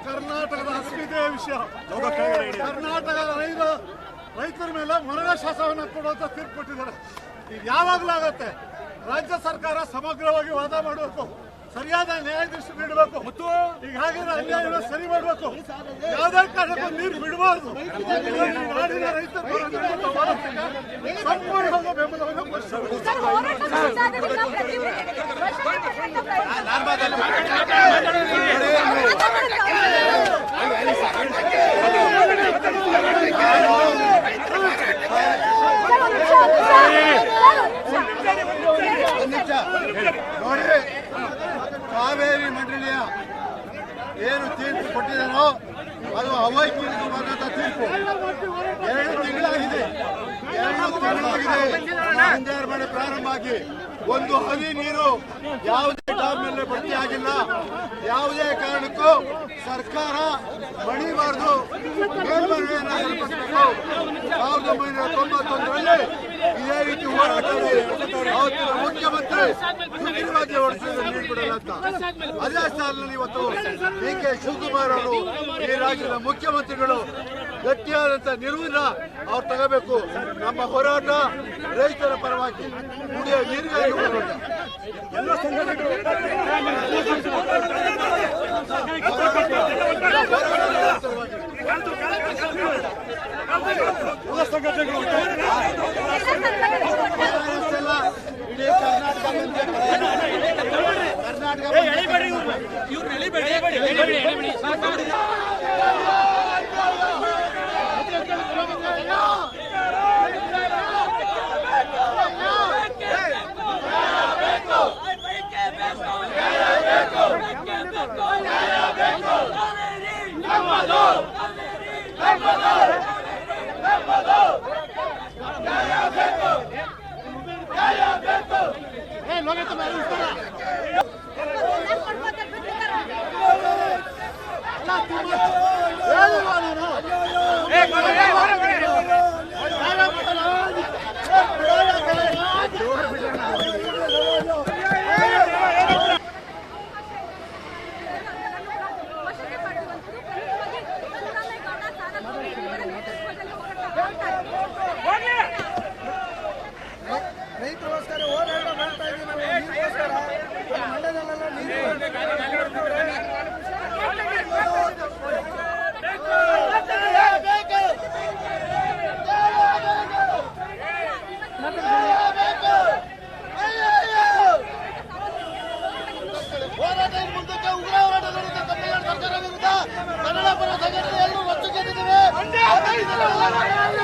ಕರ್ನಾಟಕದ ಅಸ್ಮಿತೆಯ ವಿಷಯ. ಕರ್ನಾಟಕ ರೈತರ ಮೇಲೆ ಮರಣ ಶಾಸನವನ್ನು ಕೊಡುವಂತ ತೀರ್ಪು ಕೊಟ್ಟಿದ್ದಾರೆ. ಈಗ ಯಾವಾಗಲೂ ಆಗತ್ತೆ. ರಾಜ್ಯ ಸರ್ಕಾರ ಸಮಗ್ರವಾಗಿ ವಾದ ಮಾಡಬೇಕು, ಸರಿಯಾದ ನ್ಯಾಯಾಧೀಶ ನೀಡಬೇಕು. ಈಗ ಹಾಗಿದ್ರೆ ಅನ್ಯಾಯವನ್ನು ಸರಿ ಮಾಡಬೇಕು. ಯಾವುದೇ ಕಾರಣಕ್ಕೂ ನೀರು ಬಿಡಬಾರ್ದು. ನಾಡಿನ ರೈತರ ಸಂಪೂರ್ಣವಾದ ಬೆಂಬಲವನ್ನು ನೋಡಿ, ಕಾವೇರಿ ಮಂಡಳಿಯ ಏನು ತೀರ್ಪು ಕೊಟ್ಟಿದ್ದಾರೋ ಅದು ಅವೈಜ್ಞಾನಿಕವಾದಂತಹ ತೀರ್ಪು. 2 ತಿಂಗಳಾಗಿದೆ. ಮುಂಗಾರು ಮಳೆ ಪ್ರಾರಂಭ ಆಗಿ ಒಂದು ಹನಿ ನೀರು ಯಾವುದೇ ಡ್ಯಾಮ್ ಮೇಲೆ ಭರ್ತಿ ಆಗಿಲ್ಲ. ಯಾವುದೇ ಕಾರಣಕ್ಕೂ ಸರ್ಕಾರ ಮಣಿಬಾರದು, ಮೇಲ್ಮನವಿಯನ್ನು ಸಲ್ಲಿಸಬೇಕು. 1991ರಲ್ಲಿ ಇದೇ ರೀತಿ ಹೋರಾಟದಲ್ಲಿ ಅವತ್ತಿನ ಮುಖ್ಯಮಂತ್ರಿ ಸುಗ್ರೀವಾಜ್ಞೆ ಹೊರಡಿಸಿದ್ರೆ ನೀಡಿಬಿಡಲ್ಲ ಅಂತ. ಅದೇ ಸಾಲಿನಲ್ಲಿ ಇವತ್ತು ಡಿ.ಕೆ. ಶಿವಕುಮಾರ್ ಅವರು ಈ ರಾಜ್ಯದ ಮುಖ್ಯಮಂತ್ರಿಗಳು ಗಟ್ಟಿಯಾದಂತ ನಿಲುವನ್ನ ಅವ್ರು ತಗೋಬೇಕು. ನಮ್ಮ ಹೋರಾಟ ರೈತರ ಪರವಾಗಿ, ಕುಡಿಯ ನೀರಿಗಾಗಿ ಹೋರಾಟ. ಎಲ್ಲ ಸಂಘಟನೆಗಳು ಇಡೀ ರೈತರಿಗೋಸ್ಕರ ಹೋರಾಟ ಮಾಡ್ತಾ ಇದ್ದೀವಿ. ನೀರಿಗೋಸ್ಕರ ಮಂಡ್ಯದಲ್ಲೆಲ್ಲ ಹೋರಾಟ ಮುಂದಕ್ಕೆ ಉಗ್ರ ಹೋರಾಟ ನಡೆಯುತ್ತೆ. ತಮಿಳುನಾಡು ಸರ್ಕಾರ ವಿರುದ್ಧ ಕನ್ನಡ ಪರ ಸಂಘಟನೆ ಎಲ್ಲರೂ ಒಟ್ಟು ಗೆದ್ದಿದ್ದೇವೆ.